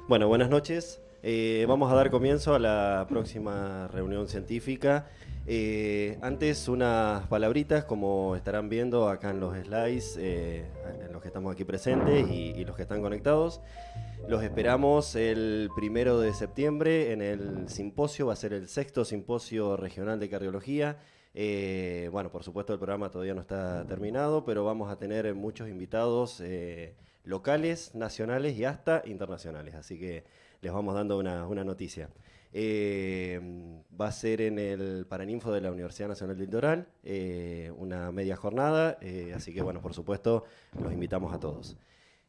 Bueno, buenas noches. Vamos a dar comienzo a la próxima reunión científica. Antes unas palabritas, como estarán viendo acá en los slides, en los que estamos aquí presentes y los que están conectados. Los esperamos el 1 de septiembre en el simposio, va a ser el 6º simposio regional de cardiología. Bueno, por supuesto el programa todavía no está terminado, pero vamos a tener muchos invitados locales, nacionales y hasta internacionales, así que les vamos dando una noticia. Va a ser en el Paraninfo de la Universidad Nacional del Litoral, una media jornada, así que bueno, por supuesto los invitamos a todos.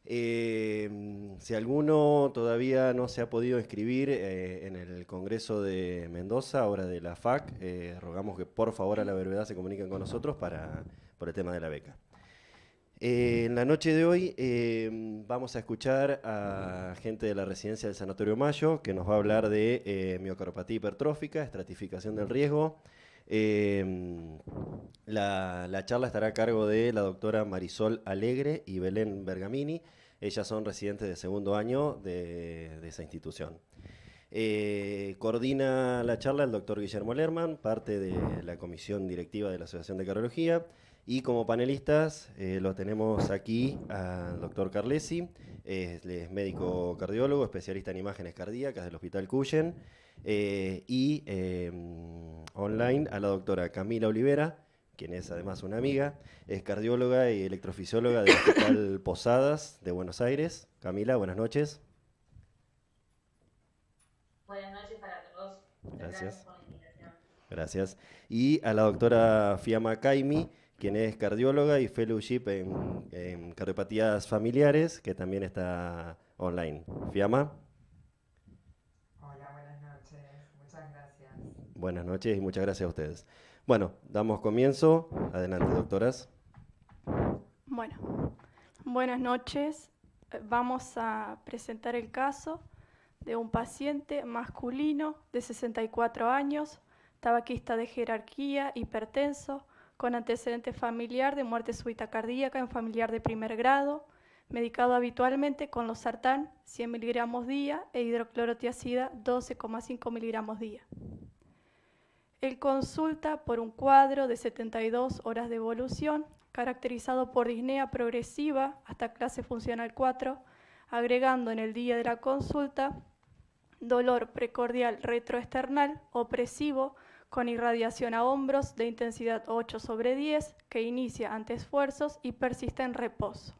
Si alguno todavía no se ha podido inscribir en el Congreso de Mendoza, ahora de la FAC, rogamos que por favor a la brevedad se comuniquen con nosotros por el tema de la beca. En la noche de hoy vamos a escuchar a gente de la residencia del Sanatorio Mayo que nos va a hablar de miocardiopatía hipertrófica, estratificación del riesgo. La charla estará a cargo de la doctora Marisol Alegre y Belén Bergamini. Ellas son residentes de segundo año de esa institución. Coordina la charla el doctor Guillermo Lerman, parte de la comisión directiva de la Asociación de Cardiología. Y como panelistas lo tenemos aquí al doctor Carlesi, es médico cardiólogo, especialista en imágenes cardíacas del Hospital Cuyen, y online a la doctora Camila Olivera, quien es además una amiga, es cardióloga y electrofisióloga del Hospital Posadas de Buenos Aires. Camila, buenas noches. Buenas noches para todos. Gracias. Por la invitación. Gracias. Y a la doctora Fiamma Caimi, quien es cardióloga y fellowship en cardiopatías familiares, que también está online. Fiamma. Hola, buenas noches. Muchas gracias. Buenas noches y muchas gracias a ustedes. Bueno, damos comienzo. Adelante, doctoras. Bueno, buenas noches. Vamos a presentar el caso de un paciente masculino de 64 años, tabaquista de jerarquía, hipertenso, con antecedente familiar de muerte súbita cardíaca en familiar de primer grado, medicado habitualmente con losartán 100 miligramos día e hidroclorotiazida 12,5 miligramos día. Él consulta por un cuadro de 72 horas de evolución, caracterizado por disnea progresiva hasta clase funcional 4, agregando en el día de la consulta dolor precordial retroesternal opresivo con irradiación a hombros de intensidad 8/10 que inicia ante esfuerzos y persiste en reposo.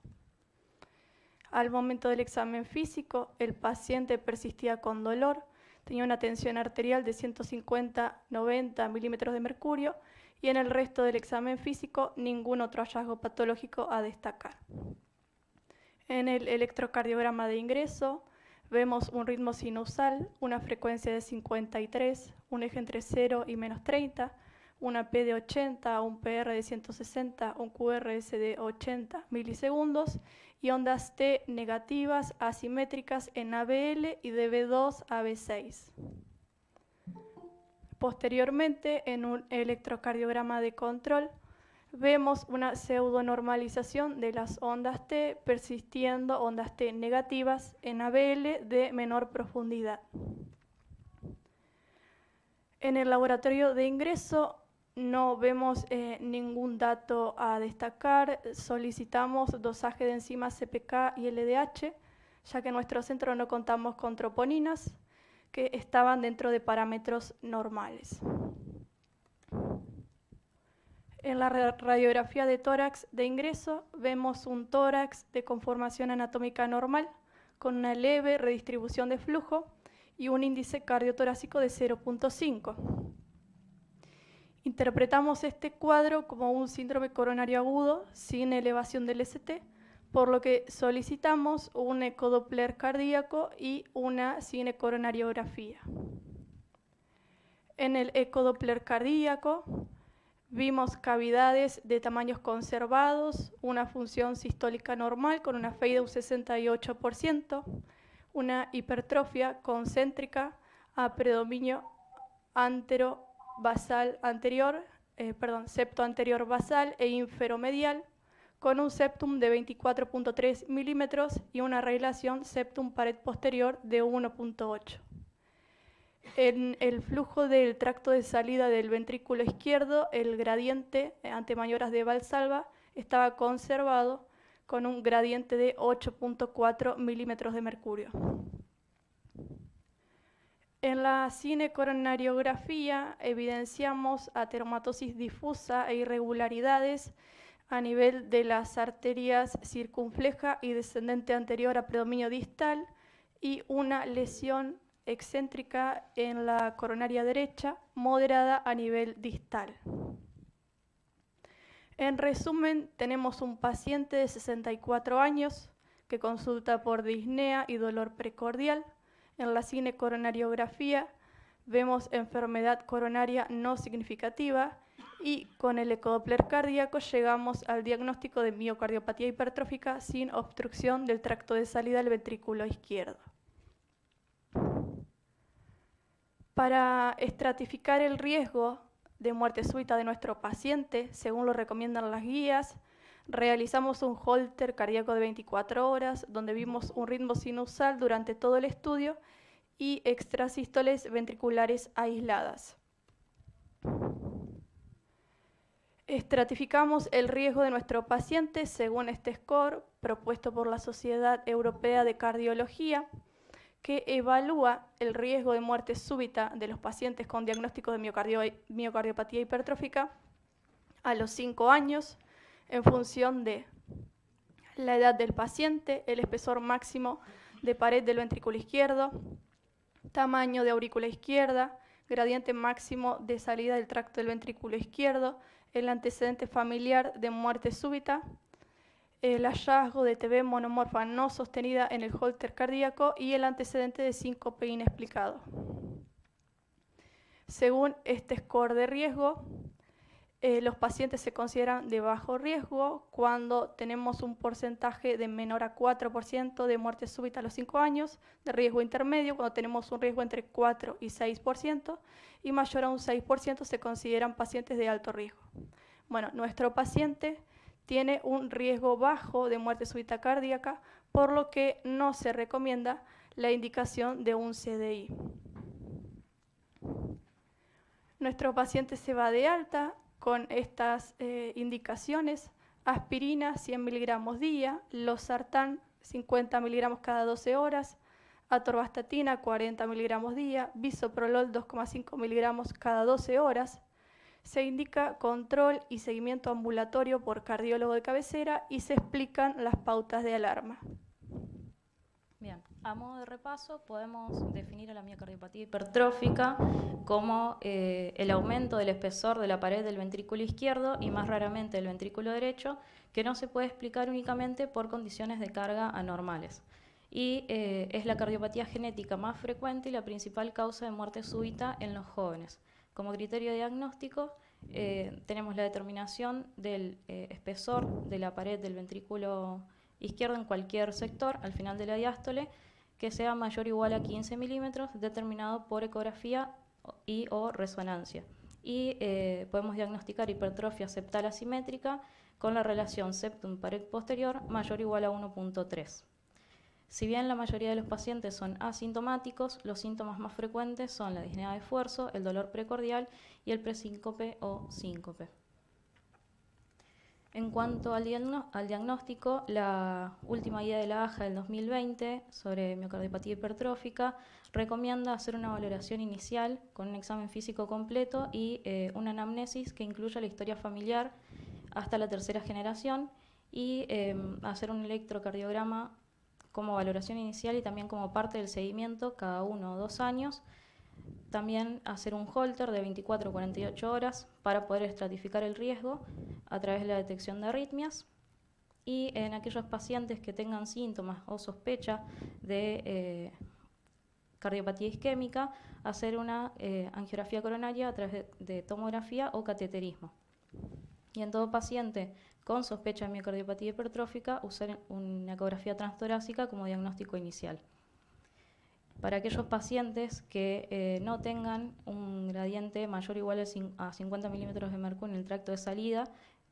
Al momento del examen físico, el paciente persistía con dolor, tenía una tensión arterial de 150-90 milímetros de mercurio y en el resto del examen físico ningún otro hallazgo patológico a destacar. En el electrocardiograma de ingreso vemos un ritmo sinusal, una frecuencia de 53, un eje entre 0 y -30, una P de 80, un PR de 160, un QRS de 80 milisegundos y ondas T negativas asimétricas en ABL y de B2 a B6. Posteriormente, en un electrocardiograma de control, vemos una pseudonormalización de las ondas T, persistiendo ondas T negativas en ABL de menor profundidad. En el laboratorio de ingreso no vemos ningún dato a destacar. Solicitamos dosaje de enzimas CPK y LDH, ya que en nuestro centro no contamos con troponinas que estaban dentro de parámetros normales. En la radiografía de tórax de ingreso vemos un tórax de conformación anatómica normal con una leve redistribución de flujo y un índice cardiotorácico de 0.5. Interpretamos este cuadro como un síndrome coronario agudo sin elevación del ST, por lo que solicitamos un ecodoppler cardíaco y una cinecoronariografía. En el ecodoppler cardíaco vimos cavidades de tamaños conservados, una función sistólica normal con una FEI de un 68%, una hipertrofia concéntrica a predominio septo anterior basal e inferomedial, con un septum de 24.3 milímetros y una relación septum-pared posterior de 1.8. En el flujo del tracto de salida del ventrículo izquierdo, el gradiente ante maniobras de Valsalva estaba conservado con un gradiente de 8.4 milímetros de mercurio. En la cinecoronariografía evidenciamos ateromatosis difusa e irregularidades a nivel de las arterias circunfleja y descendente anterior a predominio distal y una lesión excéntrica en la coronaria derecha, moderada a nivel distal. En resumen, tenemos un paciente de 64 años que consulta por disnea y dolor precordial. En la cinecoronariografía vemos enfermedad coronaria no significativa y con el ecodoppler cardíaco llegamos al diagnóstico de miocardiopatía hipertrófica sin obstrucción del tracto de salida del ventrículo izquierdo. Para estratificar el riesgo de muerte súbita de nuestro paciente, según lo recomiendan las guías, realizamos un Holter cardíaco de 24 horas, donde vimos un ritmo sinusal durante todo el estudio y extrasístoles ventriculares aisladas. Estratificamos el riesgo de nuestro paciente según este score propuesto por la Sociedad Europea de Cardiología, que evalúa el riesgo de muerte súbita de los pacientes con diagnóstico de miocardiopatía hipertrófica a los 5 años en función de la edad del paciente, el espesor máximo de pared del ventrículo izquierdo, tamaño de aurícula izquierda, gradiente máximo de salida del tracto del ventrículo izquierdo, el antecedente familiar de muerte súbita, el hallazgo de TB monomorfa no sostenida en el Holter cardíaco y el antecedente de síncope inexplicado. Según este score de riesgo, los pacientes se consideran de bajo riesgo cuando tenemos un porcentaje de menor a 4% de muerte súbita a los 5 años, de riesgo intermedio cuando tenemos un riesgo entre 4 y 6%, y mayor a un 6% se consideran pacientes de alto riesgo. Bueno, nuestro paciente tiene un riesgo bajo de muerte súbita cardíaca, por lo que no se recomienda la indicación de un CDI. Nuestro paciente se va de alta con estas indicaciones: aspirina 100 miligramos día, losartán 50 miligramos cada 12 horas, atorvastatina 40 miligramos día, bisoprolol 2,5 miligramos cada 12 horas. Se indica control y seguimiento ambulatorio por cardiólogo de cabecera y se explican las pautas de alarma. Bien, a modo de repaso podemos definir a la miocardiopatía hipertrófica como el aumento del espesor de la pared del ventrículo izquierdo y más raramente del ventrículo derecho, que no se puede explicar únicamente por condiciones de carga anormales. Y es la cardiopatía genética más frecuente y la principal causa de muerte súbita en los jóvenes. Como criterio diagnóstico tenemos la determinación del espesor de la pared del ventrículo izquierdo en cualquier sector al final de la diástole que sea mayor o igual a 15 milímetros, determinado por ecografía y o resonancia. Y podemos diagnosticar hipertrofia septal asimétrica con la relación septum-pared posterior mayor o igual a 1.3. Si bien la mayoría de los pacientes son asintomáticos, los síntomas más frecuentes son la disnea de esfuerzo, el dolor precordial y el presíncope o síncope. En cuanto al diagnóstico, la última guía de la AJA del 2020 sobre miocardiopatía hipertrófica recomienda hacer una valoración inicial con un examen físico completo y una anamnesis que incluya la historia familiar hasta la tercera generación y hacer un electrocardiograma como valoración inicial y también como parte del seguimiento cada 1 o 2 años. También hacer un Holter de 24 a 48 horas para poder estratificar el riesgo a través de la detección de arritmias. Y en aquellos pacientes que tengan síntomas o sospecha de cardiopatía isquémica, hacer una angiografía coronaria a través de tomografía o cateterismo. Y en todo paciente con sospecha de miocardiopatía hipertrófica, usar una ecografía transtorácica como diagnóstico inicial. Para aquellos pacientes que no tengan un gradiente mayor o igual a 50 milímetros de mercurio en el tracto de salida,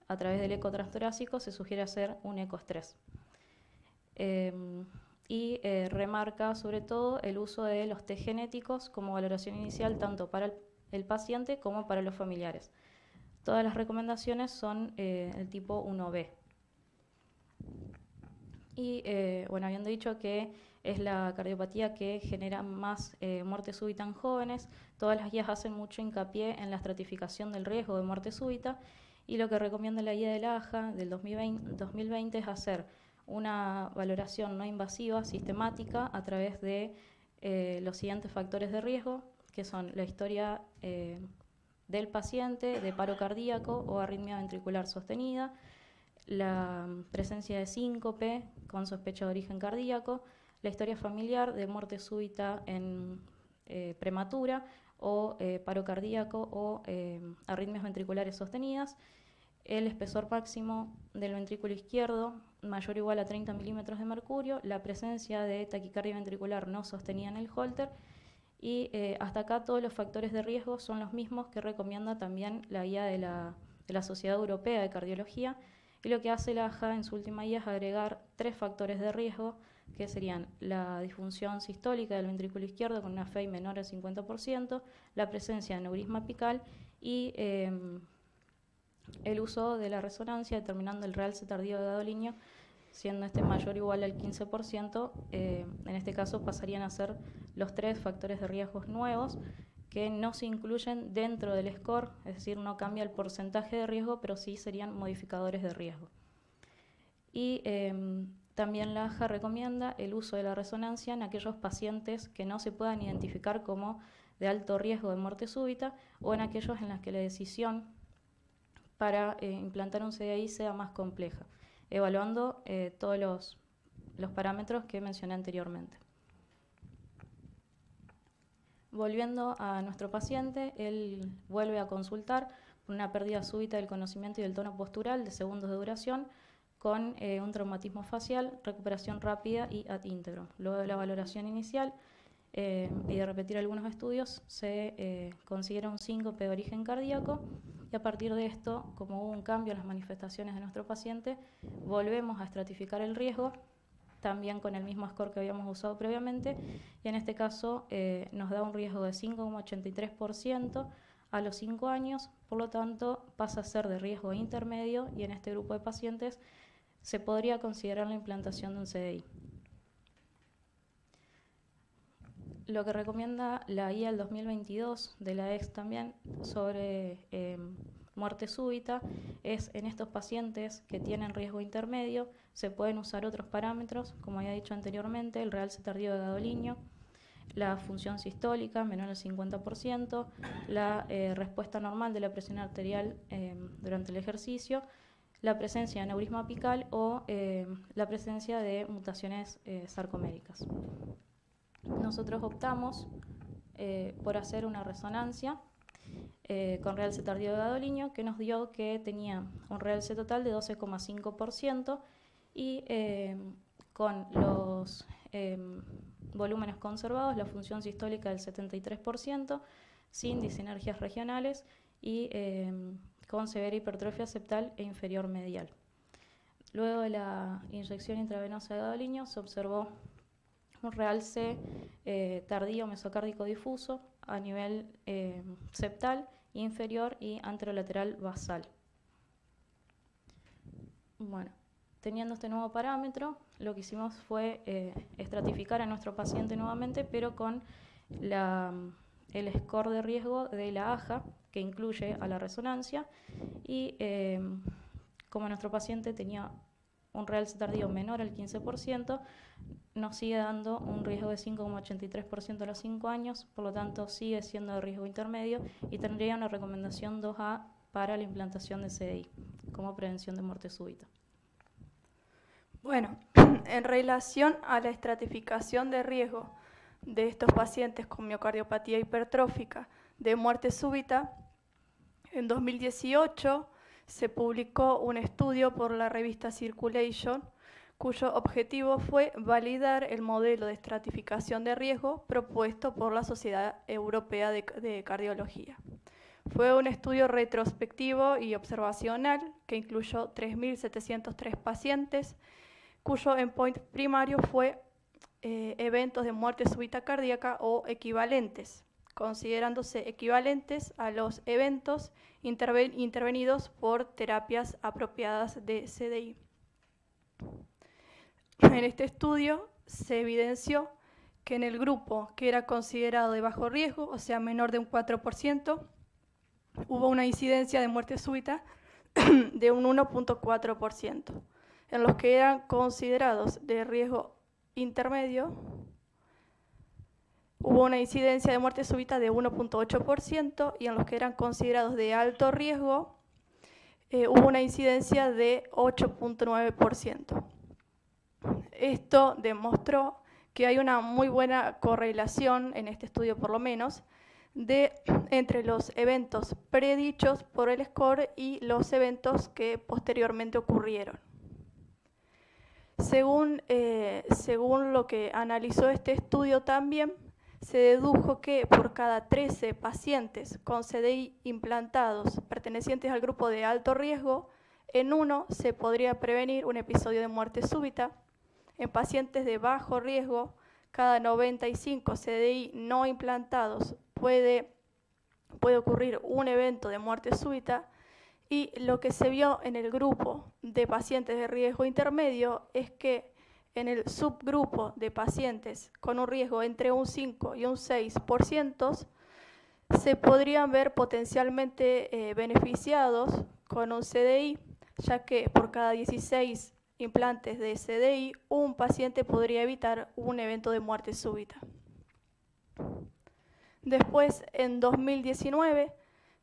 a través del eco transtorácico se sugiere hacer un ecoestrés. Remarca sobre todo el uso de los test genéticos como valoración inicial tanto para el paciente como para los familiares. Todas las recomendaciones son el tipo 1B. Habiendo dicho que es la cardiopatía que genera más muerte súbita en jóvenes, todas las guías hacen mucho hincapié en la estratificación del riesgo de muerte súbita, y lo que recomienda la guía de la AJA del 2020 es hacer una valoración no invasiva, sistemática, a través de los siguientes factores de riesgo, que son la historia del paciente de paro cardíaco o arritmia ventricular sostenida, la presencia de síncope con sospecha de origen cardíaco, la historia familiar de muerte súbita en prematura o paro cardíaco o arritmias ventriculares sostenidas, el espesor máximo del ventrículo izquierdo mayor o igual a 30 milímetros de mercurio, la presencia de taquicardia ventricular no sostenida en el Holter, y hasta acá todos los factores de riesgo son los mismos que recomienda también la guía de la Sociedad Europea de Cardiología, y lo que hace la AJA en su última guía es agregar 3 factores de riesgo, que serían la disfunción sistólica del ventrículo izquierdo con una FEI menor al 50%, la presencia de aneurisma apical y el uso de la resonancia determinando el realce tardío de gadolinio, siendo este mayor o igual al 15%, en este caso pasarían a ser los 3 factores de riesgos nuevos que no se incluyen dentro del score, es decir, no cambia el porcentaje de riesgo, pero sí serían modificadores de riesgo. Y también la AJA recomienda el uso de la resonancia en aquellos pacientes que no se puedan identificar como de alto riesgo de muerte súbita o en aquellos en los que la decisión para implantar un CDI sea más compleja, evaluando todos los parámetros que mencioné anteriormente. Volviendo a nuestro paciente, él vuelve a consultar por una pérdida súbita del conocimiento y del tono postural de segundos de duración con un traumatismo facial, recuperación rápida y ad íntegro. Luego de la valoración inicial y de repetir algunos estudios, se considera un síncope de origen cardíaco, y a partir de esto, como hubo un cambio en las manifestaciones de nuestro paciente, volvemos a estratificar el riesgo, también con el mismo score que habíamos usado previamente, y en este caso nos da un riesgo de 5,83% a los 5 años, por lo tanto pasa a ser de riesgo intermedio, y en este grupo de pacientes se podría considerar la implantación de un CDI. Lo que recomienda la guía del 2022 de la EX también sobre muerte súbita es en estos pacientes que tienen riesgo intermedio, se pueden usar otros parámetros, como había dicho anteriormente, el realce tardío de gadolinio, la función sistólica menor al 50%, la respuesta normal de la presión arterial durante el ejercicio, la presencia de aneurisma apical o la presencia de mutaciones sarcoméricas. Nosotros optamos por hacer una resonancia con realce tardío de gadolinio, que nos dio que tenía un realce total de 12,5% y con los volúmenes conservados, la función sistólica del 73%, sin disinergias regionales y con severa hipertrofia septal e inferior medial. Luego de la inyección intravenosa de gadolinio se observó un realce tardío mesocárdico difuso a nivel septal, inferior y anterolateral basal. Bueno, teniendo este nuevo parámetro, lo que hicimos fue estratificar a nuestro paciente nuevamente, pero con el score de riesgo de la AJA, que incluye a la resonancia, y como nuestro paciente tenía un realce tardío menor al 15%, nos sigue dando un riesgo de 5,83% a los 5 años, por lo tanto sigue siendo de riesgo intermedio y tendría una recomendación 2A para la implantación de CDI como prevención de muerte súbita. Bueno, en relación a la estratificación de riesgo de estos pacientes con miocardiopatía hipertrófica de muerte súbita, en 2018 se publicó un estudio por la revista Circulation, cuyo objetivo fue validar el modelo de estratificación de riesgo propuesto por la Sociedad Europea de Cardiología. Fue un estudio retrospectivo y observacional que incluyó 3.703 pacientes, cuyo endpoint primario fue eventos de muerte súbita cardíaca o equivalentes, considerándose equivalentes a los eventos intervenidos por terapias apropiadas de CDI. En este estudio se evidenció que en el grupo que era considerado de bajo riesgo, o sea, menor de un 4%, hubo una incidencia de muerte súbita de un 1.4%. En los que eran considerados de riesgo intermedio, hubo una incidencia de muerte súbita de 1.8%, y en los que eran considerados de alto riesgo, hubo una incidencia de 8.9%. Esto demostró que hay una muy buena correlación, en este estudio por lo menos, entre los eventos predichos por el score y los eventos que posteriormente ocurrieron. Según lo que analizó este estudio también, se dedujo que por cada 13 pacientes con CDI implantados pertenecientes al grupo de alto riesgo, en uno se podría prevenir un episodio de muerte súbita. En pacientes de bajo riesgo, cada 95 CDI no implantados puede ocurrir un evento de muerte súbita, y lo que se vio en el grupo de pacientes de riesgo intermedio es que en el subgrupo de pacientes con un riesgo entre un 5 y un 6% se podrían ver potencialmente beneficiados con un CDI, ya que por cada 16 implantes de CDI, un paciente podría evitar un evento de muerte súbita. Después, en 2019,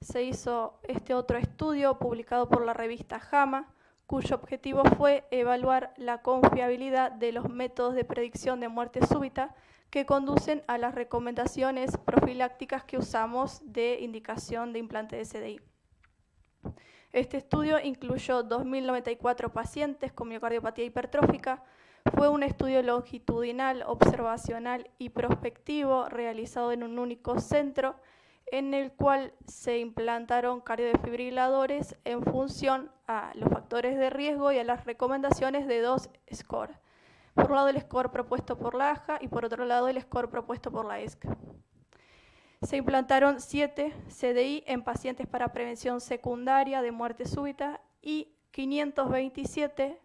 se hizo este otro estudio publicado por la revista JAMA, cuyo objetivo fue evaluar la confiabilidad de los métodos de predicción de muerte súbita que conducen a las recomendaciones profilácticas que usamos de indicación de implante de CDI. Este estudio incluyó 2.094 pacientes con miocardiopatía hipertrófica. Fue un estudio longitudinal, observacional y prospectivo realizado en un único centro, en el cual se implantaron cardiodefibriladores en función a los factores de riesgo y a las recomendaciones de dos scores. Por un lado el score propuesto por la AJA y por otro lado el score propuesto por la ESC. Se implantaron 7 CDI en pacientes para prevención secundaria de muerte súbita y 527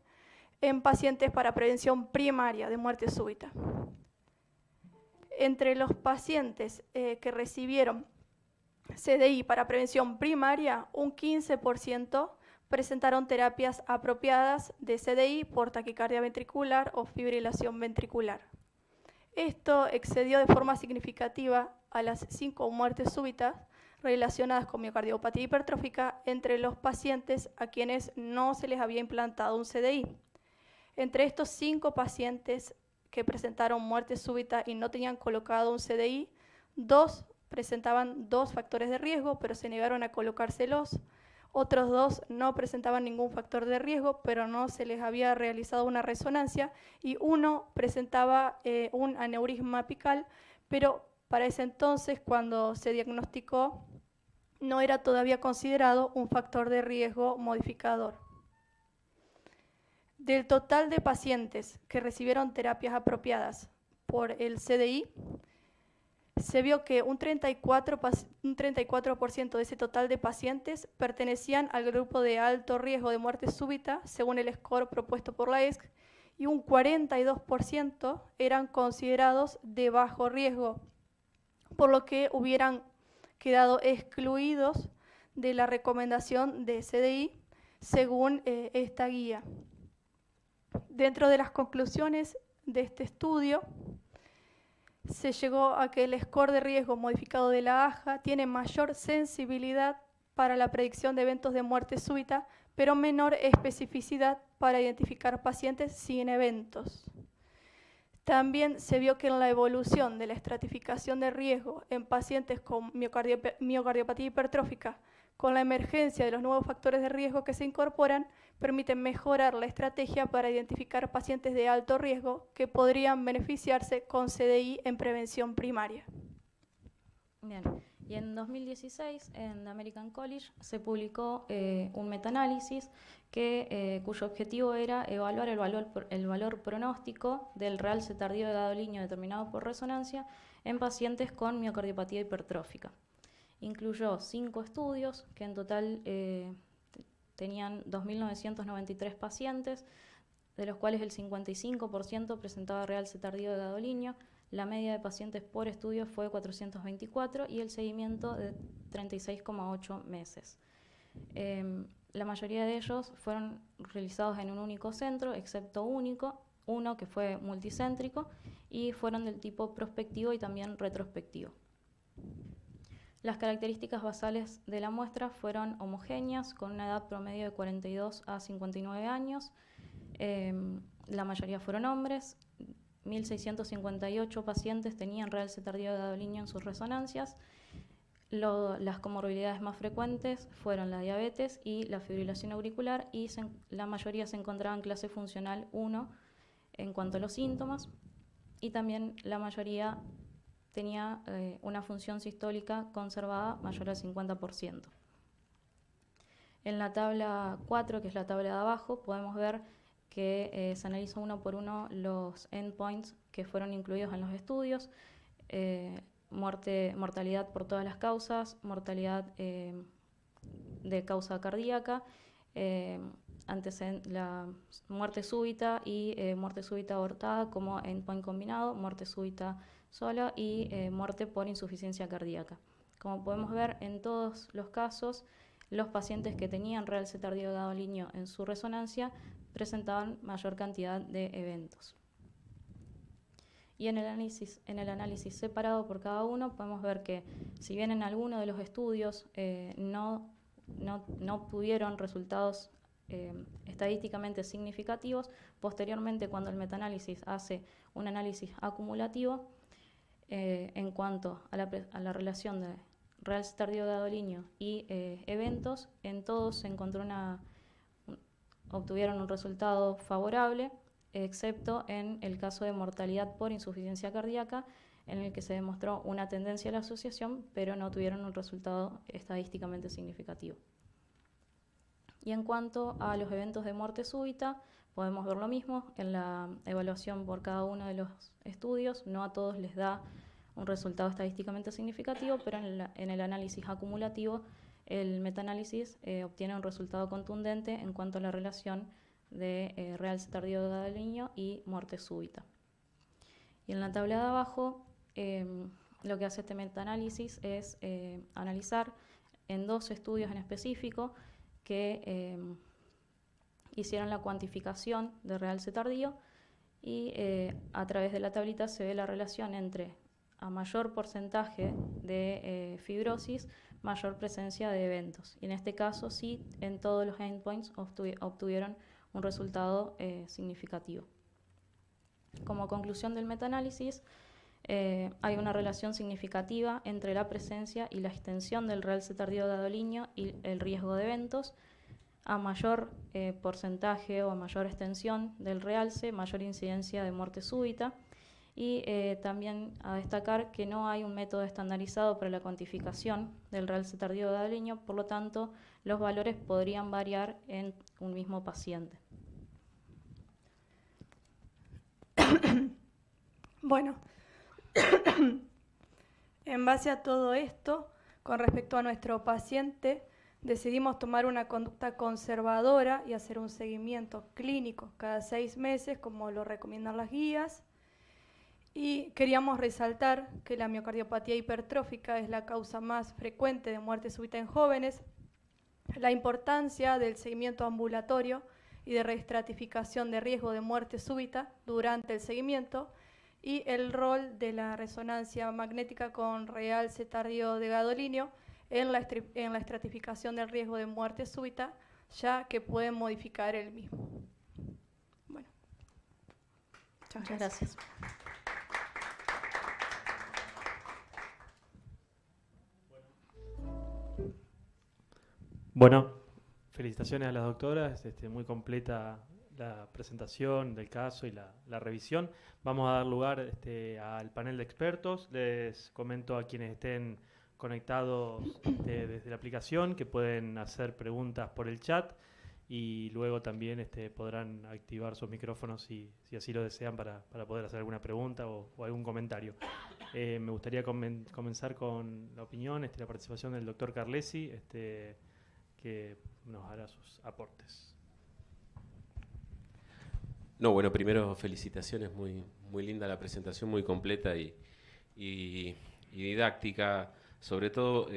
en pacientes para prevención primaria de muerte súbita. Entre los pacientes que recibieron CDI para prevención primaria, un 15% presentaron terapias apropiadas de CDI por taquicardia ventricular o fibrilación ventricular. Esto excedió de forma significativa a las 5 muertes súbitas relacionadas con miocardiopatía hipertrófica entre los pacientes a quienes no se les había implantado un CDI. Entre estos 5 pacientes que presentaron muerte súbita y no tenían colocado un CDI, 2 presentaban 2 factores de riesgo, pero se negaron a colocárselos. Otros 2 no presentaban ningún factor de riesgo, pero no se les había realizado una resonancia, y 1 presentaba un aneurisma apical, pero para ese entonces, cuando se diagnosticó, no era todavía considerado un factor de riesgo modificador. Del total de pacientes que recibieron terapias apropiadas por el CDI, se vio que un 34% de ese total de pacientes pertenecían al grupo de alto riesgo de muerte súbita, según el score propuesto por la ESC, y un 42% eran considerados de bajo riesgo, por lo que hubieran quedado excluidos de la recomendación de CDI según esta guía. Dentro de las conclusiones de este estudio, se llegó a que el score de riesgo modificado de la AJA tiene mayor sensibilidad para la predicción de eventos de muerte súbita, pero menor especificidad para identificar pacientes sin eventos. También se vio que en la evolución de la estratificación de riesgo en pacientes con miocardiopatía hipertrófica, con la emergencia de los nuevos factores de riesgo que se incorporan, permiten mejorar la estrategia para identificar pacientes de alto riesgo que podrían beneficiarse con CDI en prevención primaria. Bien, Y en 2016, en The American College, se publicó un metaanálisis cuyo objetivo era evaluar el valor pronóstico del realce tardío de gadolinio determinado por resonancia en pacientes con miocardiopatía hipertrófica. Incluyó 5 estudios que en total tenían 2.993 pacientes, de los cuales el 55% presentaba realce tardío de gadolinio. La media de pacientes por estudio fue 424 y el seguimiento de 36,8 meses. La mayoría de ellos fueron realizados en un único centro, excepto uno que fue multicéntrico, y fueron del tipo prospectivo y también retrospectivo. Las características basales de la muestra fueron homogéneas, con una edad promedio de 42 a 59 años. La mayoría fueron hombres. 1.658 pacientes tenían realce tardío de gadolinio en sus resonancias. Las comorbilidades más frecuentes fueron la diabetes y la fibrilación auricular, y la mayoría se encontraba en clase funcional 1 en cuanto a los síntomas, y también la mayoría tenía una función sistólica conservada mayor al 50%. En la tabla 4, que es la tabla de abajo, podemos ver que se analiza uno por uno los endpoints que fueron incluidos en los estudios: mortalidad por todas las causas, mortalidad de causa cardíaca, la muerte súbita y muerte súbita abortada como endpoint combinado, muerte súbita sola y muerte por insuficiencia cardíaca. Como podemos ver, en todos los casos, los pacientes que tenían realce tardío de gadolinio en su resonancia presentaban mayor cantidad de eventos. Y en el análisis separado por cada uno podemos ver que, si bien en alguno de los estudios no obtuvieron resultados estadísticamente significativos, posteriormente, cuando el metaanálisis hace un análisis acumulativo en cuanto a la relación de realce tardío de gadolinio y eventos, en todos se encontró obtuvieron un resultado favorable, excepto en el caso de mortalidad por insuficiencia cardíaca, en el que se demostró una tendencia a la asociación, pero no tuvieron un resultado estadísticamente significativo. Y en cuanto a los eventos de muerte súbita, podemos ver lo mismo en la evaluación por cada uno de los estudios. No a todos les da un resultado estadísticamente significativo, pero en el análisis acumulativo, el metaanálisis obtiene un resultado contundente en cuanto a la relación de realce tardío de gadolinio y muerte súbita. Y en la tabla de abajo, lo que hace este metaanálisis es analizar en 2 estudios en específico que hicieron la cuantificación de realce tardío, y a través de la tablita se ve la relación entre a mayor porcentaje de fibrosis, mayor presencia de eventos. Y en este caso, sí, en todos los endpoints obtuvieron un resultado significativo. Como conclusión del metaanálisis, hay una relación significativa entre la presencia y la extensión del realce tardío de gadolinio y el riesgo de eventos. A mayor porcentaje o a mayor extensión del realce, mayor incidencia de muerte súbita. Y también a destacar que no hay un método estandarizado para la cuantificación del realce tardío de gadolinio, por lo tanto, los valores podrían variar en un mismo paciente. Bueno, en base a todo esto, con respecto a nuestro paciente, decidimos tomar una conducta conservadora y hacer un seguimiento clínico cada 6 meses, como lo recomiendan las guías. Y queríamos resaltar que la miocardiopatía hipertrófica es la causa más frecuente de muerte súbita en jóvenes, la importancia del seguimiento ambulatorio y de reestratificación de riesgo de muerte súbita durante el seguimiento, y el rol de la resonancia magnética con realce tardío de gadolinio en la estratificación del riesgo de muerte súbita, ya que puede modificar el mismo. Bueno, muchas gracias. Bueno, felicitaciones a las doctoras, muy completa la presentación del caso y la revisión. Vamos a dar lugar al panel de expertos. Les comento a quienes estén conectados desde la aplicación, que pueden hacer preguntas por el chat y luego también podrán activar sus micrófonos si así lo desean para poder hacer alguna pregunta o algún comentario. Me gustaría comenzar con la opinión, la participación del doctor Carlesi, que nos hará sus aportes. No, bueno, primero felicitaciones, muy linda la presentación, muy completa y didáctica. Sobre todo,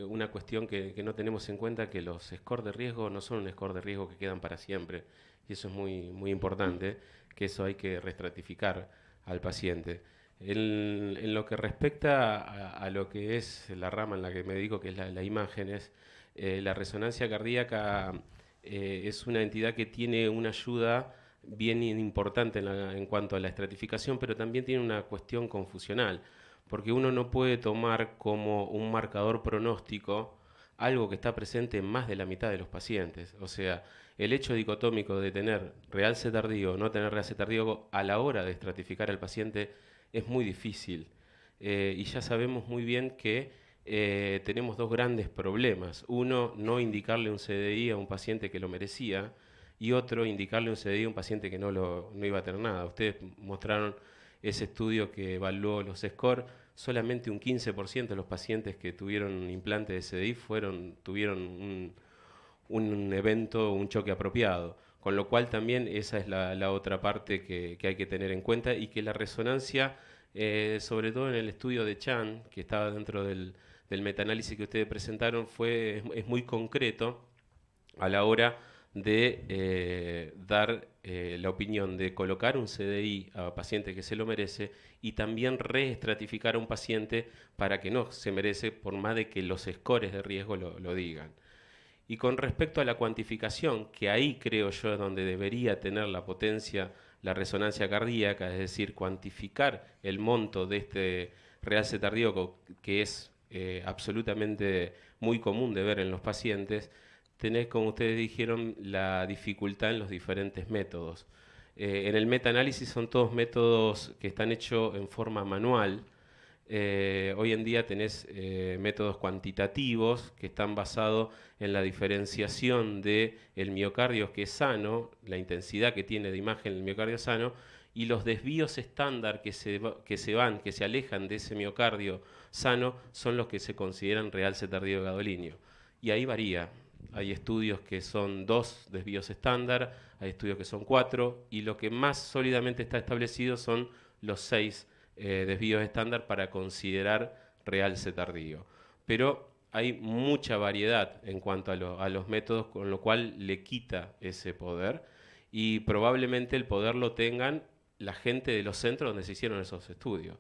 una cuestión que no tenemos en cuenta, que los scores de riesgo no son un score de riesgo que quedan para siempre, y eso es muy importante, que eso hay que reestratificar al paciente. En lo que respecta a lo que es la rama en la que me dedico, que es la imágenes, la resonancia cardíaca es una entidad que tiene una ayuda bien importante en cuanto a la estratificación, pero también tiene una cuestión confusional, porque uno no puede tomar como un marcador pronóstico algo que está presente en más de la mitad de los pacientes. O sea, el hecho dicotómico de tener realce tardío o no tener realce tardío a la hora de estratificar al paciente es muy difícil. Y ya sabemos muy bien que tenemos dos grandes problemas. Uno, no indicarle un CDI a un paciente que lo merecía, y otro, indicarle un CDI a un paciente que no iba a tener nada. Ustedes mostraron ese estudio que evaluó los scores. Solamente un 15% de los pacientes que tuvieron un implante de CDI tuvieron un evento, un choque apropiado. Con lo cual también esa es la otra parte que hay que tener en cuenta, y que la resonancia, sobre todo en el estudio de Chan, que estaba dentro del metaanálisis que ustedes presentaron, es muy concreto a la hora de dar la opinión de colocar un CDI a paciente que se lo merece, y también reestratificar a un paciente para que no se merece, por más de que los scores de riesgo lo digan. Y con respecto a la cuantificación, que ahí creo yo es donde debería tener la potencia la resonancia cardíaca, es decir, cuantificar el monto de este realce tardíaco, que es absolutamente muy común de ver en los pacientes. Tenés, como ustedes dijeron, la dificultad en los diferentes métodos. En el metaanálisis son todos métodos que están hechos en forma manual. Hoy en día tenés métodos cuantitativos que están basados en la diferenciación del miocardio que es sano, la intensidad que tiene de imagen el miocardio sano, y los desvíos estándar que se alejan de ese miocardio sano son los que se consideran realce tardío gadolinio. Y ahí varía. Hay estudios que son 2 desvíos estándar, hay estudios que son 4, y lo que más sólidamente está establecido son los 6 desvíos estándar para considerar realce tardío. Pero hay mucha variedad en cuanto a los métodos, con lo cual le quita ese poder, y probablemente el poder lo tengan la gente de los centros donde se hicieron esos estudios.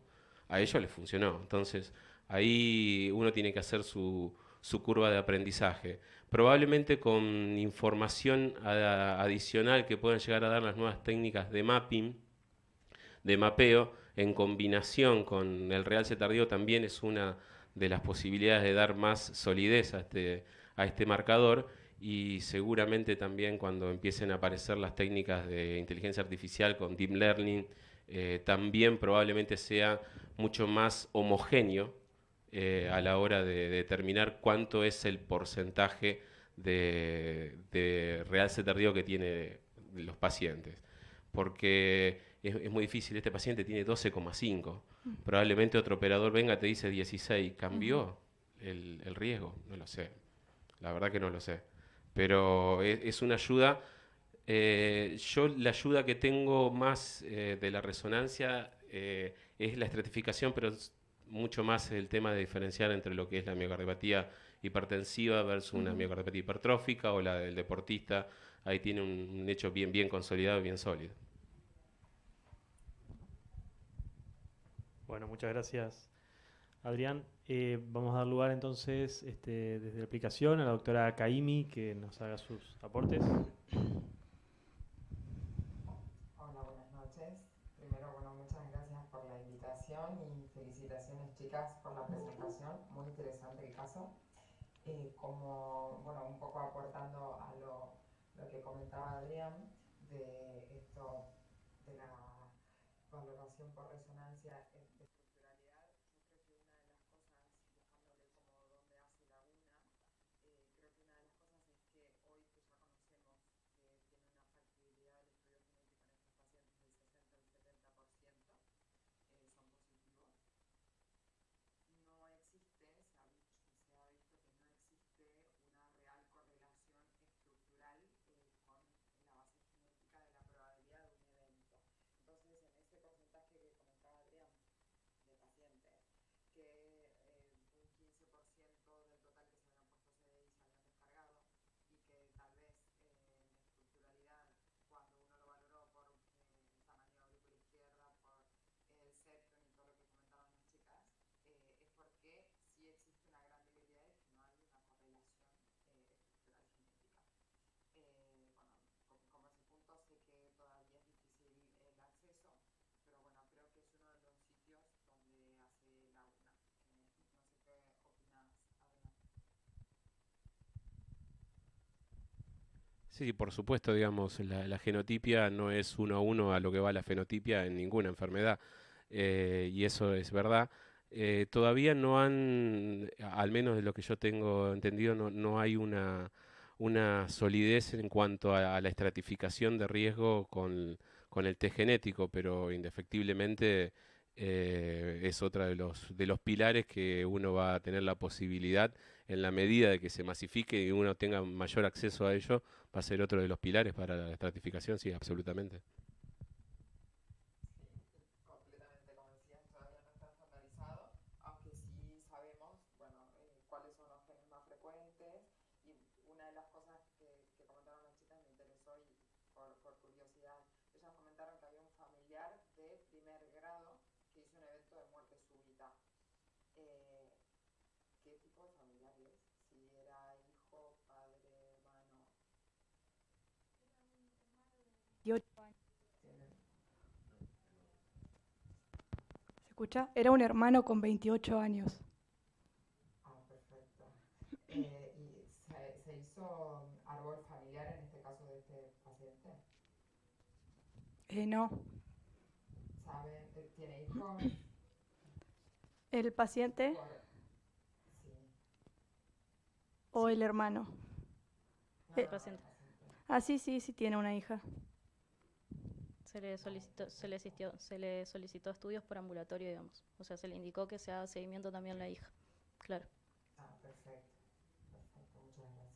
A ellos les funcionó. Entonces, ahí uno tiene que hacer su curva de aprendizaje. Probablemente con información adicional que puedan llegar a dar las nuevas técnicas de mapping, de mapeo, en combinación con el realce tardío, también es una de las posibilidades de dar más solidez a este marcador, y seguramente también cuando empiecen a aparecer las técnicas de inteligencia artificial con deep learning, también probablemente sea mucho más homogéneo a la hora de determinar cuánto es el porcentaje de realce tardío que tiene los pacientes. Porque es muy difícil, este paciente tiene 12,5, probablemente otro operador venga y te dice 16, ¿cambió el riesgo? No lo sé, la verdad que no lo sé, pero es una ayuda. Yo la ayuda que tengo más de la resonancia es la estratificación, pero mucho más el tema de diferenciar entre lo que es la miocardiopatía hipertensiva versus una miocardiopatía hipertrófica, o la del deportista. Ahí tiene un hecho bien consolidado y bien sólido. Bueno, muchas gracias, Adrián. Vamos a dar lugar entonces desde la aplicación a la doctora Caimi, que nos haga sus aportes. Hola, buenas noches. Primero, bueno, muchas gracias por la invitación y felicitaciones, chicas, por la presentación. Muy interesante el caso. Como, bueno, un poco aportando a lo que comentaba Adrián, de esto, de la valoración por resonancia de estructuralidad, yo creo que una de las cosas, buscando Sí, por supuesto, digamos, la genotipia no es 1 a 1 a lo que va la fenotipia en ninguna enfermedad, y eso es verdad. Todavía no han, al menos de lo que yo tengo entendido, no hay una solidez en cuanto a la estratificación de riesgo con el test genético, pero indefectiblemente es otra de los pilares que uno va a tener la posibilidad, en la medida de que se masifique y uno tenga mayor acceso a ello, va a ser otro de los pilares para la estratificación, sí, absolutamente. Completamente, como decías, todavía no está estandarizado, aunque sí sabemos, bueno, cuáles son los genes más frecuentes. Y una de las cosas que comentaron las chicas me interesó y por curiosidad, ellas comentaron que había un familiar de primer grado que hizo un evento de muerte súbita. ¿Qué tipo de familiar es? Si era hijo, padre, hermano. 28 años. Tiene- ¿Se escucha? Era un hermano con 28 años. Perfecto. ¿Y se hizo árbol familiar en este caso de este paciente? No. ¿Saben? ¿Tiene hijos? ¿El paciente Sí. o el hermano? No, El no, paciente. Sí, tiene una hija. Se le solicitó estudios por ambulatorio, digamos. O sea, se le indicó que se haga seguimiento también la hija. Claro. Perfecto. Perfecto, muchas gracias.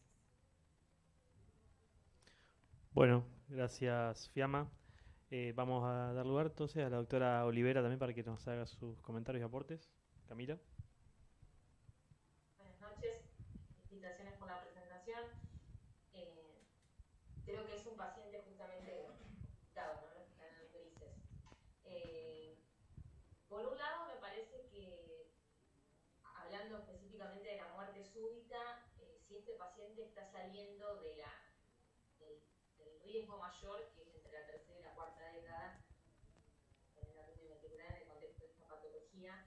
Bueno, gracias Fiamma. Vamos a dar lugar entonces a la doctora Olivera también para que nos haga sus comentarios y aportes. Camila. Buenas noches, felicitaciones por la presentación. Creo que es un paciente justamente complicado, ¿no? Los que están en los grises. Por un lado, me parece que, hablando específicamente de la muerte súbita, si este paciente está saliendo del riesgo mayor, que es entre la tercera y la cuarta década, en la arritmia ventricular en el contexto de esta patología,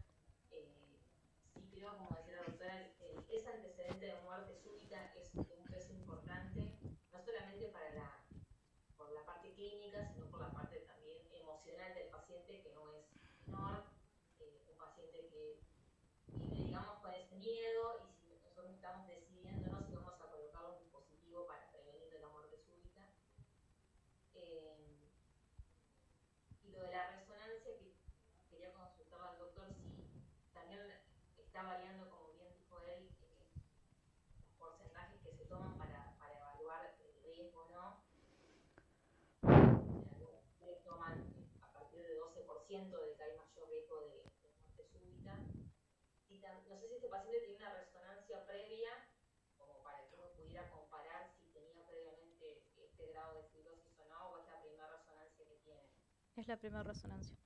sí creo, como decía la doctora, ese antecedente de muerte súbita es de un peso importante, no solamente por la parte clínica, sino por la parte también emocional del paciente, que no es menor. Un paciente que vive, digamos, con ese miedo, y si nosotros estamos decidiéndonos si vamos a colocar un dispositivo para prevenir de la muerte súbita. Y lo de la resonancia, que quería consultarle al doctor si también está variando, como bien dijo él, los porcentajes que se toman para evaluar el riesgo o no. Algunos toman a partir de 12% de que hay mayor riesgo de muerte súbita. Y no sé si este paciente tiene una resonancia previa, como para que uno pudiera comparar si tenía previamente este grado de fibrosis o no, o es la primera resonancia que tiene. Es la primera resonancia.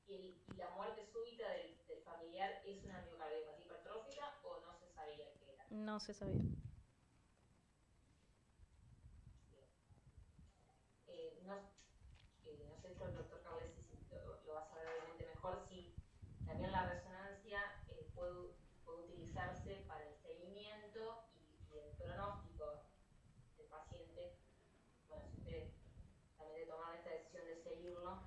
¿Y la muerte súbita del familiar es una miocardiopatía hipertrófica o no se sabía qué era? No se sabía. No sé si el doctor Cablesi lo va a saber obviamente mejor, si también la resonancia puede utilizarse para el seguimiento y el pronóstico del paciente. Bueno, si ustedes también tomaron esta decisión de seguirlo,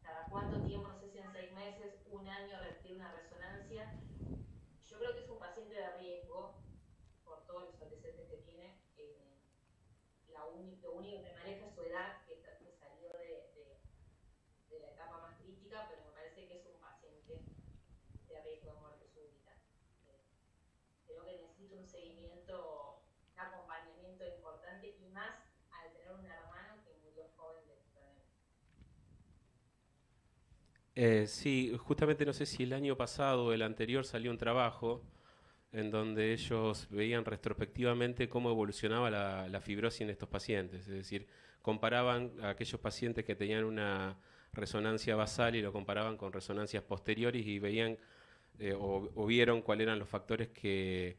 cada cuánto tiempo, no sé si en 6 meses, un año, repetir una resonancia. Yo creo que es un paciente de riesgo por todos los antecedentes que tiene. Lo único que maneja es su edad, que salió de la etapa más crítica, pero me parece que es un paciente de riesgo de muerte súbita. Creo que necesita un seguimiento, un acompañamiento importante, y más al tener un hermano que murió joven de cáncer. Sí, justamente no sé si el año pasado o el anterior salió un trabajo en donde ellos veían retrospectivamente cómo evolucionaba la fibrosis en estos pacientes. Es decir, comparaban a aquellos pacientes que tenían una resonancia basal y lo comparaban con resonancias posteriores y veían o vieron cuáles eran los factores que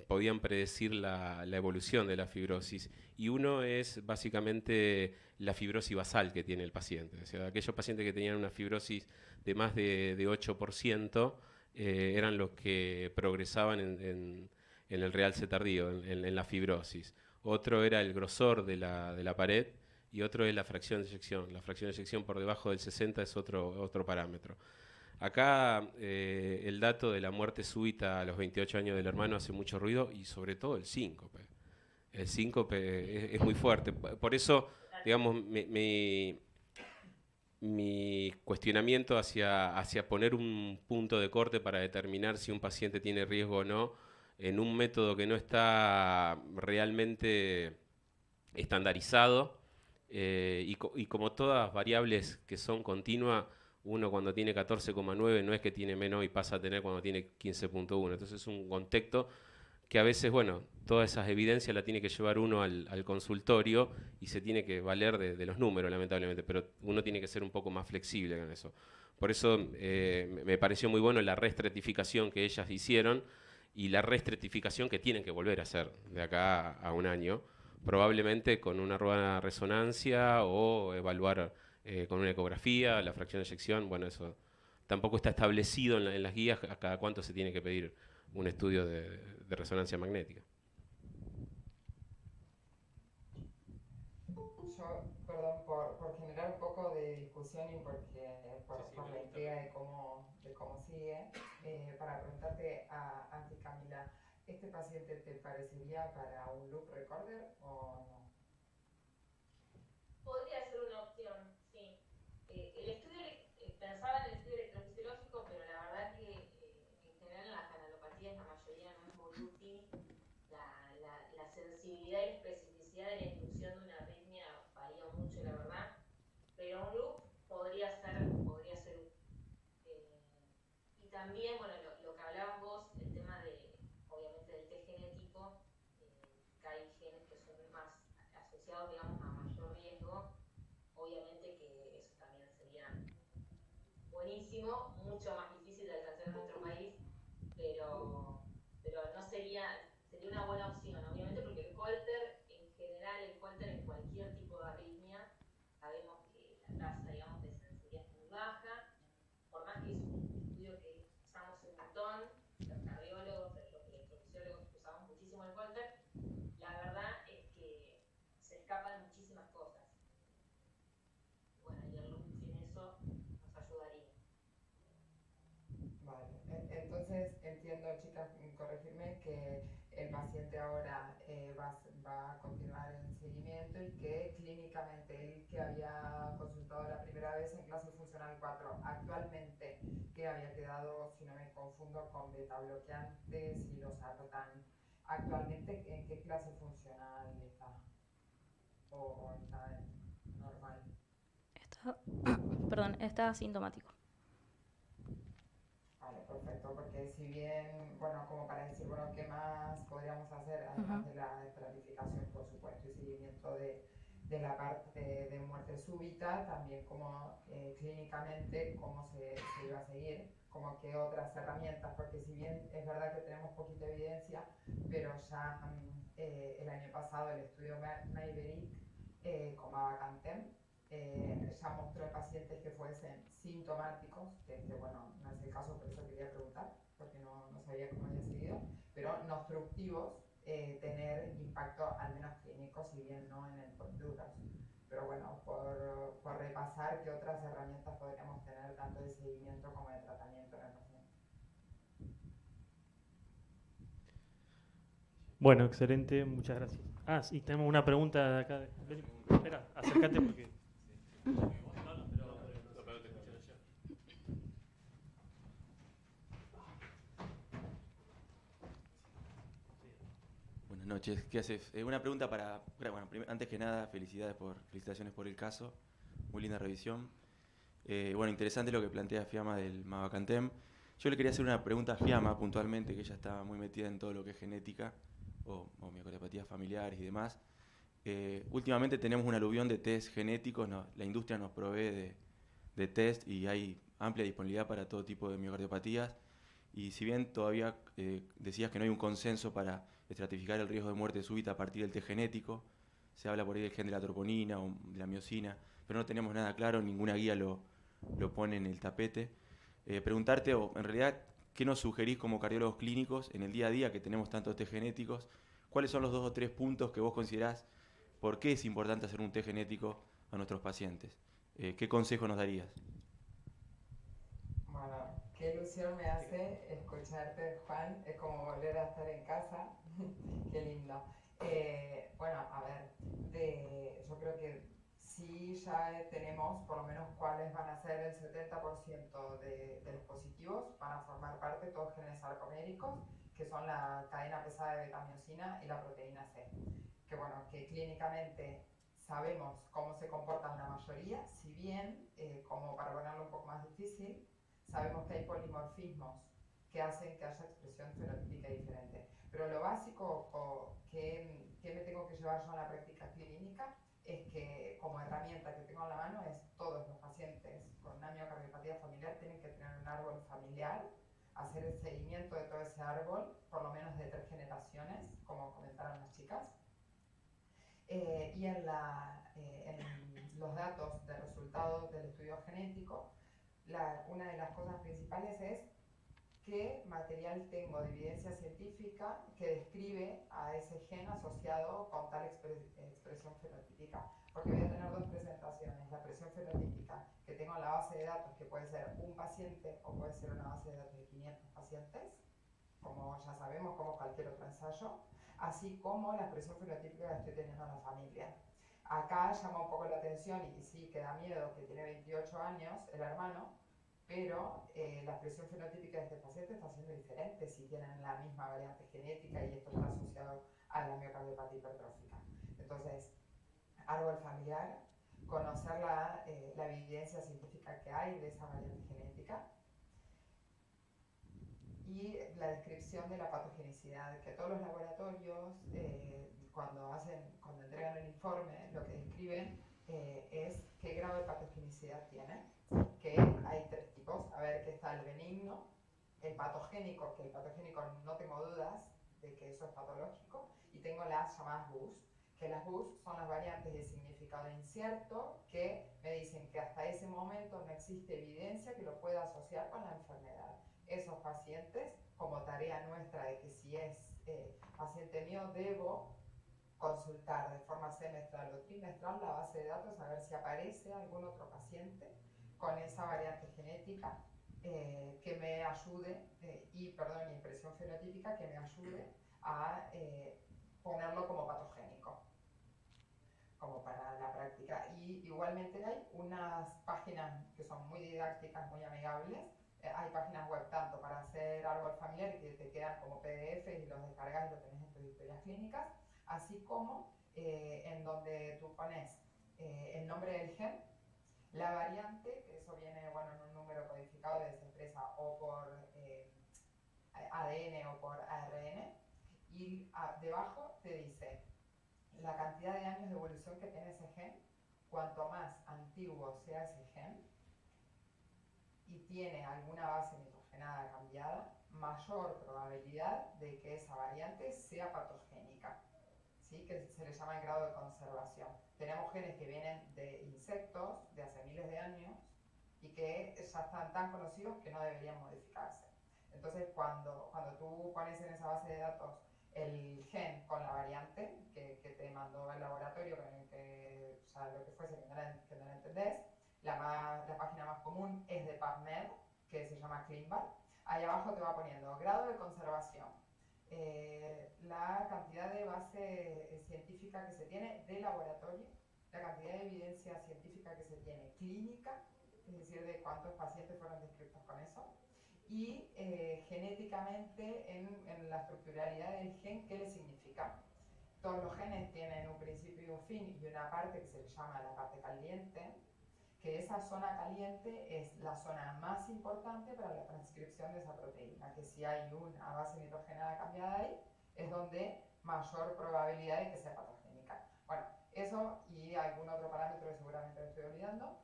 podían predecir la evolución de la fibrosis. Y uno es básicamente la fibrosis basal que tiene el paciente. O sea, aquellos pacientes que tenían una fibrosis de más de 8%, eran los que progresaban en el realce tardío, en la fibrosis. Otro era el grosor de la pared y otro es la fracción de eyección. La fracción de eyección por debajo del 60 es otro parámetro. Acá el dato de la muerte súbita a los 28 años del hermano hace mucho ruido y sobre todo el síncope. El síncope es muy fuerte. Por eso, digamos, mi cuestionamiento hacia poner un punto de corte para determinar si un paciente tiene riesgo o no en un método que no está realmente estandarizado y como todas variables que son continuas, uno cuando tiene 14,9 no es que tiene menos y pasa a tener cuando tiene 15,1. Entonces es un contexto que a veces, bueno, todas esas evidencias la tiene que llevar uno al consultorio y se tiene que valer de los números, lamentablemente, pero uno tiene que ser un poco más flexible con eso. Por eso me pareció muy bueno la reestratificación que ellas hicieron y la reestratificación que tienen que volver a hacer de acá a un año, probablemente con una rueda de resonancia o evaluar con una ecografía, la fracción de eyección. Bueno, eso tampoco está establecido en las guías a cada cuánto se tiene que pedir un estudio de resonancia magnética. Yo, perdón, por generar un poco de discusión y por la intriga de cómo sigue, para preguntarte a ti, Camila, ¿este paciente te parecería para un loop recorder o no? Podría ser una opción, sí. El estudio, pensaba en el estudio electrofisiológico, pero la verdad que en general en las canalopatías la mayoría no es muy útil. La sensibilidad y especificidad de la inducción de una arritmia varía mucho, la verdad. Pero un loop podría ser y también, bueno, lo que hablabas vos, el tema obviamente, del test genético, que hay genes que son más asociados, digamos, a mayor riesgo. Obviamente que eso también sería buenísimo, mucho más difícil de alcanzar en nuestro país, pero no sería una buena opción, obviamente, porque el Holter, en general, el Holter en cualquier tipo de arritmia, sabemos que la tasa, digamos, de sensibilidad es muy baja, por más que es un estudio que usamos un montón, los cardiólogos, los electrofisiólogos usamos muchísimo el Holter, la verdad es que se escapan muchísimas cosas. Bueno, y el loop en eso nos ayudaría. Vale, entonces entiendo, chicas, corregirme, que el paciente ahora va a continuar en seguimiento y que clínicamente él que había consultado la primera vez en clase funcional 4, actualmente que había quedado, si no me confundo, con beta bloqueantes y los sartan, actualmente ¿en qué clase funcional está? ¿O está normal? Está asintomático. Vale, perfecto, porque si bien, bueno, como para decir, bueno, ¿qué más podríamos hacer? Además de la estratificación, por supuesto, y seguimiento de la parte de muerte súbita, también como clínicamente cómo se iba a seguir, como que otras herramientas, porque si bien es verdad que tenemos poquita evidencia, pero ya el año pasado el estudio Maverick con Mavacantem ya mostró en pacientes que fuesen sintomáticos, que bueno, no es el caso, por eso quería preguntar, porque no sabía cómo había seguido, pero no obstructivos, tener impacto al menos clínico, si bien no en el post-duras. Pero bueno, por repasar qué otras herramientas podríamos tener tanto de seguimiento como de tratamiento en el paciente. Bueno, excelente, muchas gracias. Ah, sí, tenemos una pregunta de acá. Espera, acércate porque... Buenas noches, ¿qué haces? Una pregunta bueno, antes que nada, felicitaciones por el caso, muy linda revisión. Bueno, interesante lo que plantea Fiamma del Mavacantem. Yo le quería hacer una pregunta a Fiamma puntualmente, que ella está muy metida en todo lo que es genética o miocardiopatía familiares y demás. Últimamente tenemos un aluvión de test genéticos, la industria nos provee de test y hay amplia disponibilidad para todo tipo de miocardiopatía. Y si bien todavía decías que no hay un consenso para estratificar el riesgo de muerte súbita a partir del test genético, se habla por ahí del gen de la troponina o de la miosina, pero no tenemos nada claro, ninguna guía lo pone en el tapete. Preguntarte, o en realidad, ¿qué nos sugerís como cardiólogos clínicos en el día a día que tenemos tantos test genéticos? ¿Cuáles son los 2 o 3 puntos que vos considerás por qué es importante hacer un test genético a nuestros pacientes? ¿Qué consejo nos darías? Bueno, qué ilusión me hace escucharte, Juan. Es como volver a estar en casa. Qué lindo. Bueno, a ver, yo creo que sí ya tenemos por lo menos cuáles van a ser el 70% de los positivos, van a formar parte todos genes sarcoméricos, que son la cadena pesada de beta-miosina y la proteína C. Que bueno, que clínicamente sabemos cómo se comportan la mayoría, si bien, como para ponerlo un poco más difícil, sabemos que hay polimorfismos que hacen que haya expresión fenotípica diferente. Pero lo básico que me tengo que llevar yo a la práctica clínica es que como herramienta que tengo en la mano es todos los pacientes con una miocardiopatía familiar tienen que tener un árbol familiar, hacer el seguimiento de todo ese árbol, por lo menos de 3 generaciones, como comentaron las chicas. Y en los datos de resultados del estudio genético, una de las cosas principales es qué material tengo de evidencia científica que describe a ese gen asociado con tal expresión fenotípica. Porque voy a tener 2 presentaciones, la expresión fenotípica que tengo en la base de datos, que puede ser un paciente o puede ser una base de datos de 500 pacientes, como ya sabemos, como cualquier otro ensayo, así como la expresión fenotípica que estoy teniendo en la familia. Acá llama un poco la atención y sí que da miedo que tiene 28 años el hermano, pero la expresión fenotípica de este paciente está siendo diferente si tienen la misma variante genética y esto está asociado a la miocardiopatía hipertrófica. Entonces, árbol familiar, conocer la evidencia científica que hay de esa variante genética y la descripción de la patogenicidad, que todos los laboratorios cuando entregan el informe lo que describen es qué grado de patogenicidad tiene, que hay 3 tipos, a ver que está el benigno, el patogénico, que el patogénico no tengo dudas de que eso es patológico, y tengo las llamadas BUS, que las BUS son las variantes de significado incierto que me dicen que hasta ese momento no existe evidencia que lo pueda asociar con la enfermedad. Esos pacientes, como tarea nuestra de que si es paciente mío, debo consultar de forma semestral o trimestral la base de datos a ver si aparece algún otro paciente con esa variante genética que me ayude, y impresión fenotípica que me ayude a ponerlo como patogénico, como para la práctica. Y igualmente hay unas páginas que son muy didácticas, muy amigables. Hay páginas web tanto para hacer árbol familiar y que te quedan como PDF y los descargas y lo tenés en tus historias clínicas, así como en donde tú pones el nombre del gen, la variante, que eso viene bueno, en un número codificado que se expresa o por ADN o por ARN, y debajo te dice la cantidad de años de evolución que tiene ese gen. Cuanto más antiguo sea ese gen y tiene alguna base nitrogenada cambiada, mayor probabilidad de que esa variante sea patogénica, ¿sí? Que se le llama el grado de conservación. Tenemos genes que vienen de insectos de hace miles de años y que ya están tan conocidos que no deberían modificarse. Entonces, cuando tú pones en esa base de datos el gen con la variante que te mandó el laboratorio, que ya lo que fuese, que no la entendés, la página más común es de PubMed, que se llama ClinVar. Ahí abajo te va poniendo grado de conservación, la cantidad de base científica que se tiene de laboratorio, la cantidad de evidencia científica que se tiene clínica, es decir, de cuántos pacientes fueron descritos con eso, y genéticamente en la estructuralidad del gen, ¿qué le significa? Todos los genes tienen un principio y un fin y una parte que se le llama la parte caliente, que esa zona caliente es la zona más importante para la transcripción de esa proteína, que si hay una base nitrogenada cambiada ahí, es donde mayor probabilidad de que sea patogénica. Bueno, eso y algún otro parámetro que seguramente me estoy olvidando,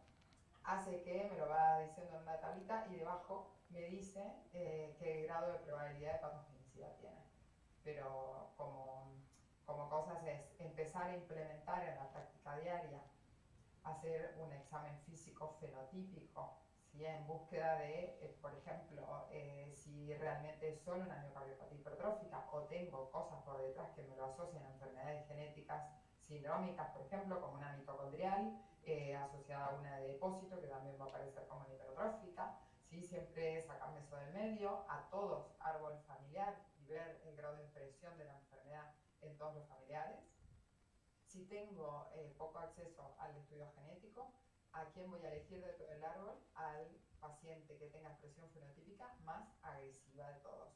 hace que me lo va diciendo en una tablita y debajo me dice qué grado de probabilidad de patogenicidad tiene. Pero como cosas es empezar a implementar en la práctica diaria, hacer un examen físico fenotípico, ¿sí? En búsqueda de, por ejemplo, si realmente es solo una miocardiopatía hipertrófica o tengo cosas por detrás que me lo asocian a enfermedades genéticas sindrómicas, por ejemplo, como una mitocondrial asociada a una de depósito, que también va a aparecer como una hipertrófica, ¿sí? Siempre sacarme eso del medio, a todos árbol familiar y ver el grado de expresión de la enfermedad en todos los familiares. Si tengo poco acceso al estudio genético, ¿a quién voy a elegir de todo el árbol? Al paciente que tenga expresión fenotípica más agresiva de todos.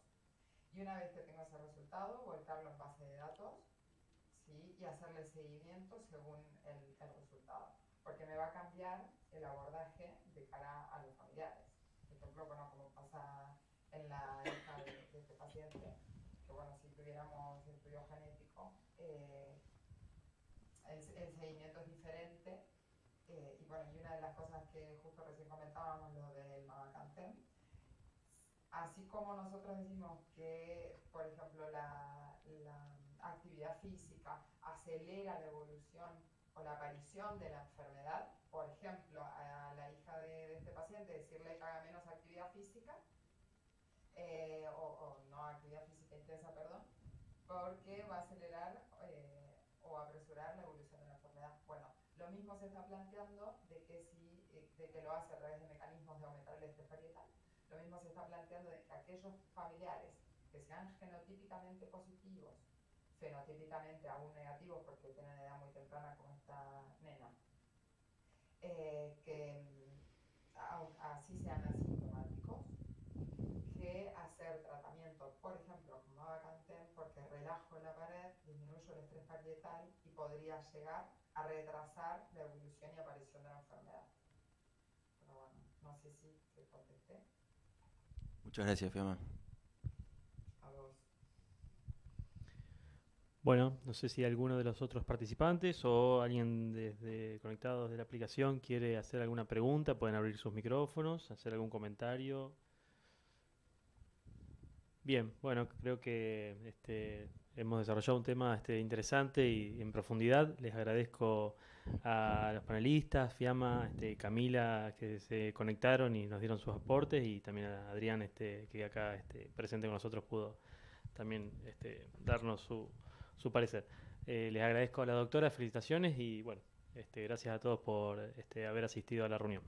Y una vez que tengo ese resultado, volcarlo en base de datos, ¿sí? Y hacerle seguimiento según el resultado. Porque me va a cambiar el abordaje de cara a los familiares. Por ejemplo, bueno, como pasa en la hija de este paciente, que bueno, si tuviéramos estudio genético, el seguimiento es diferente. Y bueno, y una de las cosas que justo recién comentábamos, lo del Mavacantem, así como nosotros decimos que, por ejemplo, la actividad física acelera la evolución o la aparición de la enfermedad, por ejemplo, a la hija de este paciente decirle que haga menos actividad física, o no actividad física intensa, perdón, porque va a acelerar o apresurar la evolución de la enfermedad. Bueno, lo mismo se está planteando de que lo hace a través de mecanismos de aumentar el estrés parietal. Lo mismo se está planteando de que aquellos familiares que sean genotípicamente positivos, fenotípicamente aún negativos porque tienen edad muy temprana como esta nena, que así sean asintomáticos, que hacer tratamiento, por ejemplo, con Mavacantem, porque relajo la pared, disminuyo el estrés parietal y podría llegar a retrasar la evolución y aparición de la enfermedad. Pero bueno, no sé si te contesté. Muchas gracias, Fiamma. A vos. Bueno, no sé si alguno de los otros participantes o alguien desde conectados de la aplicación quiere hacer alguna pregunta, pueden abrir sus micrófonos, hacer algún comentario. Bien, bueno, creo que hemos desarrollado un tema interesante y en profundidad. Les agradezco a los panelistas, Fiamma, Camila, que se conectaron y nos dieron sus aportes, y también a Adrián, que acá presente con nosotros pudo también darnos su parecer. Les agradezco a la doctora, felicitaciones y bueno, gracias a todos por haber asistido a la reunión.